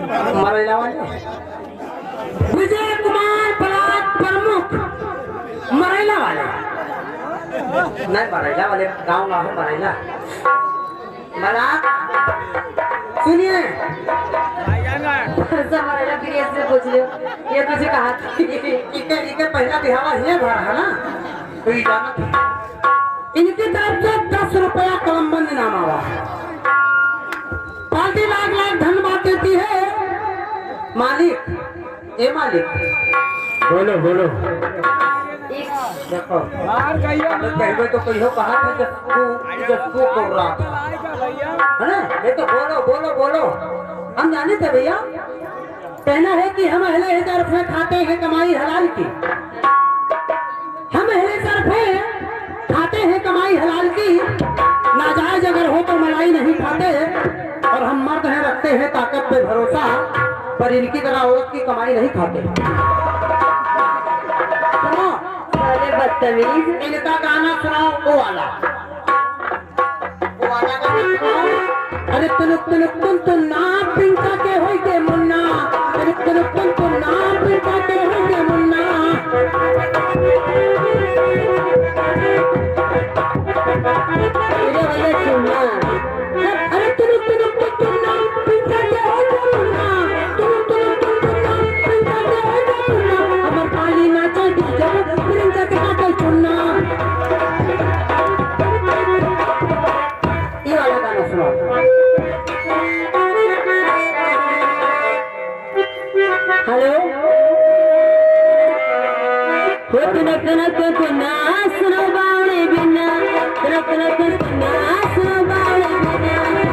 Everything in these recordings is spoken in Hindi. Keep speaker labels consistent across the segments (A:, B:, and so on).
A: मरेला वाले विजय कुमार बलात् प्रमुख मरेला वाले नहीं मरेला वाले गाँव गाँव मरेला बलात् सुनिए
B: मरेला फिर ऐसे पूछ लियो ये तुझे कहा था
A: इनके पहला बिहावा ये भरा है ना तो ये जाना इनकी तरफ से 10 रुपया कलमबंद इनाम आवा पार्टी लाख लाख धन्यवाद देती है मालिक ए मालिक बोलो बोलो देखो कहबे तो कहियो कहा था जब को रहा है ना ये तो बोलो बोलो बोलो हम जाने थे भैया कहना है कि हम अहले तरफ में खाते हैं कमाई हलाल की हम अहले तरफ है खाते हैं कमाई हलाल की नाजायज अगर हो तो मलाई नहीं खाते और हम मर्द हैं रखते हैं ताकत पे भरोसा पर इनकी तरह औरत की कमाई नहीं खाते सुनो
B: साले बदतमीज
A: इनका गाना सुनाओ वो वाला गाना सुनाओ अरे तुन ना पिंका के होई के मुन्ना अरे तुन ना पिंका के होई के मुन्ना
B: भैया सुनना
A: अरे तुन ना पिंका के होई के मुन्ना तुन ना पिंका के होई के मुन्ना हमर काली नाचा डीजे पिंका के काटे चुन्ना ये वाला गाना सुनाओ
B: हेलो हो तनक ना सुनो बावले बिना तनक ना सुनो बावले बिना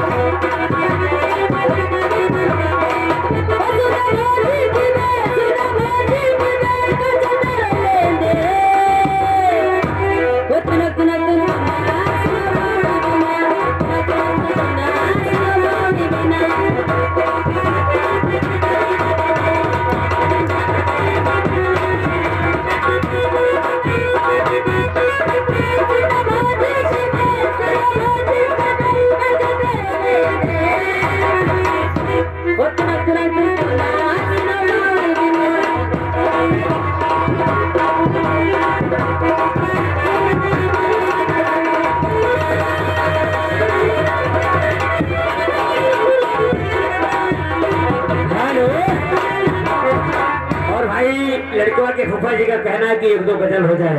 A: लड़कियों के फूफा जी का कहना है कि 1-2 गजल हो जाए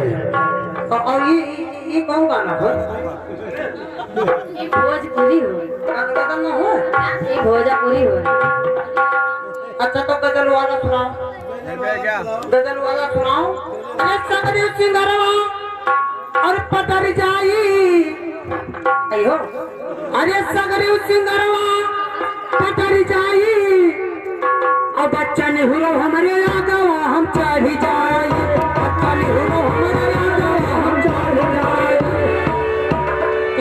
A: और ये कौन गाना है
B: भोजपुरी हो
A: गजल ना हो
B: ये भोजपुरी हो
A: अच्छा तो गजल वाला सुनाओ गजल वाला सुनाओ अरे सगरी सिंगरवा और पतर जाई अयो अरे सगरी सिंगरवा पतर जाई अब बच्चा ने हुरो हमारे आगा हम चढ़ जाए बच्चा ने हुरो हमारे आगा हम चढ़ जाए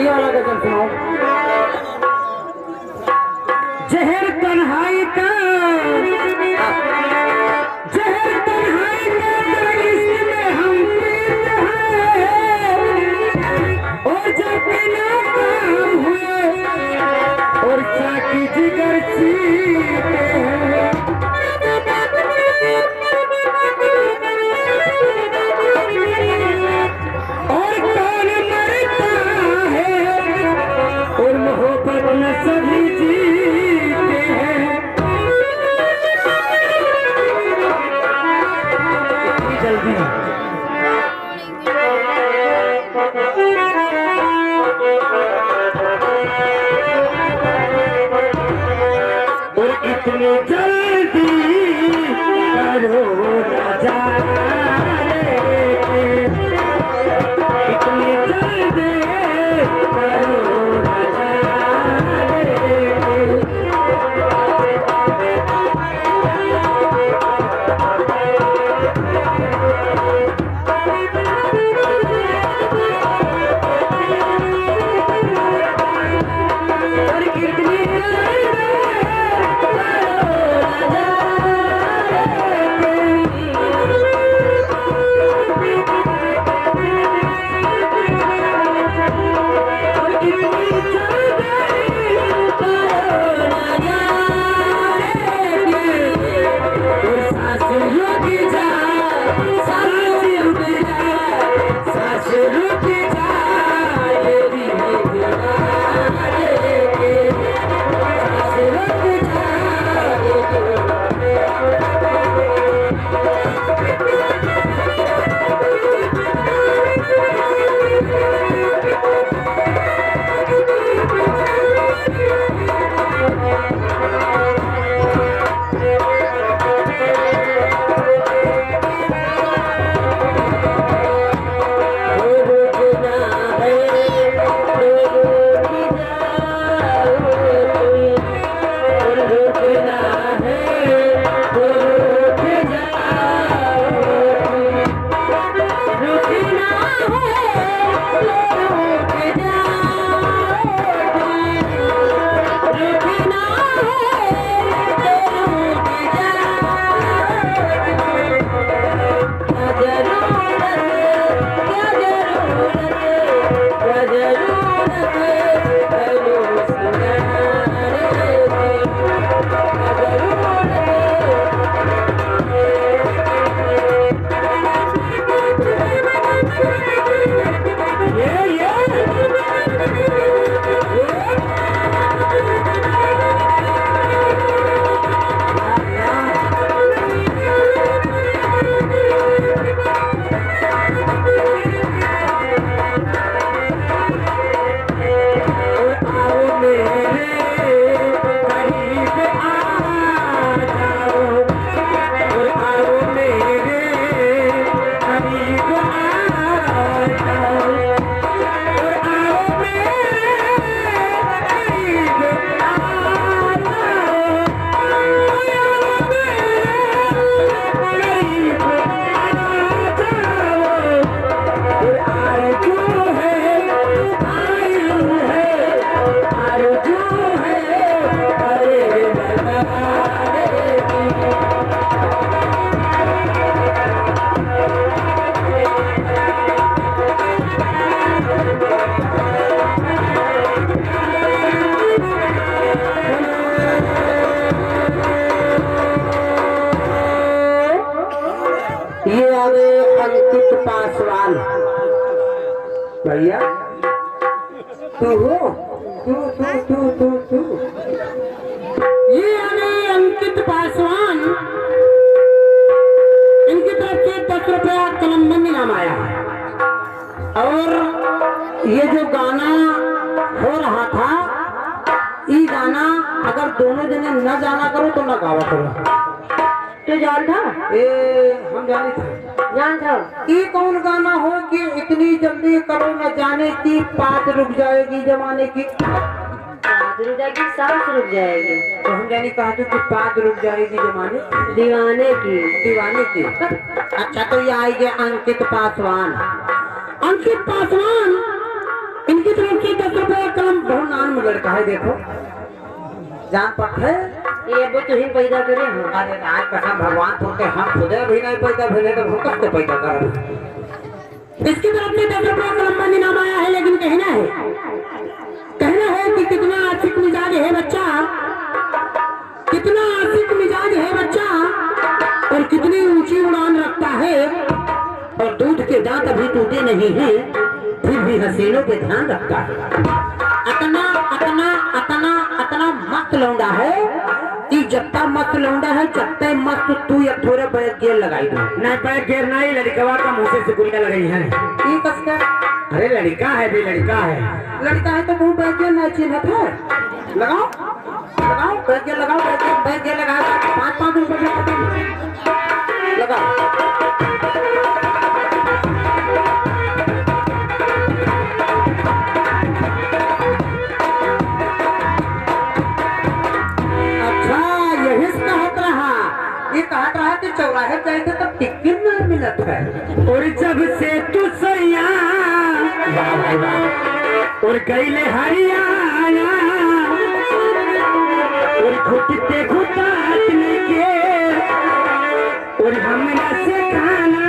A: ये वाला गजल सुनाओ जहर तन्हाई का इसमें हम पीते हैं और जब बिना काम हुए और साकी जिगर चीते हैं भैया तू हो तू ये आने अंकित पासवान, इनकी तरफ से 10 रुपया कलमबंदी नाम आया है। और ये जो गाना हो रहा था, ये गाना अगर दोनों जने न जाना करो तो न गावा करो।
B: तो जान था?
A: हम जाने थे।
B: जान था?
A: ये कौन गाना हो कि इतनी जल्दी करो न जाने की, बात रुक जाएगी जमाने की।
B: रुक जाएगी, सांस रुक जाएगी।
A: तो हम जाने कहा कि बात रुक जाएगी जमाने
B: दीवाने की।
A: अच्छा तो ये आई गए अंकित पासवान। अंकित पासवान, इनकी तरफ से 10 रुपये कलम। बहुत नाम लड़का है, देखो जान पक है।
B: ये वो तुम पैदा करे हो।
A: अरे आज कसम भगवान तुमके, हम खुदे भी नहीं पैदा भेजे तो हम कब से पैदा कर। इसकी तरफ से 10 रुपये कलमबंदी नाम आया है, लेकिन कहना है कि कितना आशिक मिजाज है बच्चा, कितना आशिक मिजाज है बच्चा, और कितनी ऊंची उड़ान रखता है, और दूध के दांत अभी टूटे नहीं हैं, फिर भी हसीनों पे ध्यान रखता है। अतना मस्त लौंडा है कि जत्ता मस्त लौंडा है, जत्ते मस्त तू या थोड़े बैग गेर लगाई दो।
C: नहीं पैर घेर नहीं, लड़कवा का मुँह से गुलिया लगाई है।
A: ये कसका?
C: अरे लड़का है भी, लड़का है।
A: लड़का है तो मुंह बैग गेर नहीं चिन्हत है। लगाओ बैग गेर लगाओ, बैग गेर लगा 5-5 रुपये लगाओ। कहत रहा कि चौराहे जाए थे तो टिकट नहीं मिलत है।
C: और जब से तू सैया और गईले हरियाणा, और घुटते घुटात के, और हमरा से खाना